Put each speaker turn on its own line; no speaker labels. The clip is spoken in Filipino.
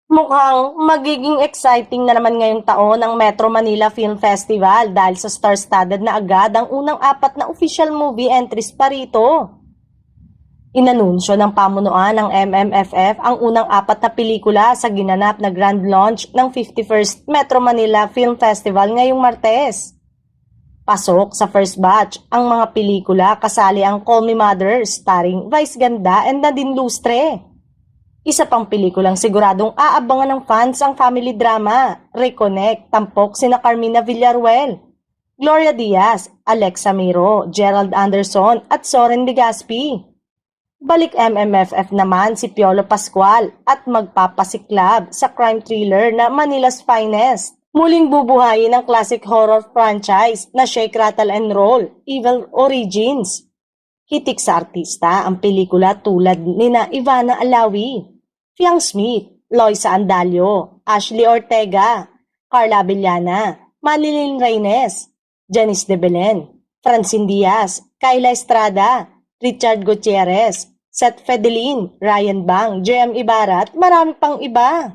Mukhang magiging exciting na naman ngayong taon ang Metro Manila Film Festival dahil sa star-studded na agad ang unang 4 na official movie entries pa rito. Inanunsyo ng pamunuan ng MMFF ang unang 4 na pelikula sa ginanap na grand launch ng 51st Metro Manila Film Festival ngayong Martes. Pasok sa first batch ang mga pelikula kasali ang Call Me Mother starring Vice Ganda and Nadine Lustre. Isa pang pelikulang siguradong aabangan ng fans ang family drama, Reconnect, tampok sina Carmina Villaruel, Gloria Diaz, Alexa Miro, Gerald Anderson at Soren Legaspi. Balik MMFF naman si Piolo Pascual at magpapasiklab sa crime thriller na Manila's Finest. Muling bubuhayin ang classic horror franchise na Shake, Rattle and Roll, Evil Origins. Hitik sa artista ang pelikula tulad nina Ivana Alawi, Fiang Smith, Loisa Andalio, Ashley Ortega, Carla Abellana, Manilyn Reynes, Janice de Belen, Francine Diaz, Kayla Estrada, Richard Gutierrez, Seth Fedelin, Ryan Bang, JM Ibarra at marami pang iba.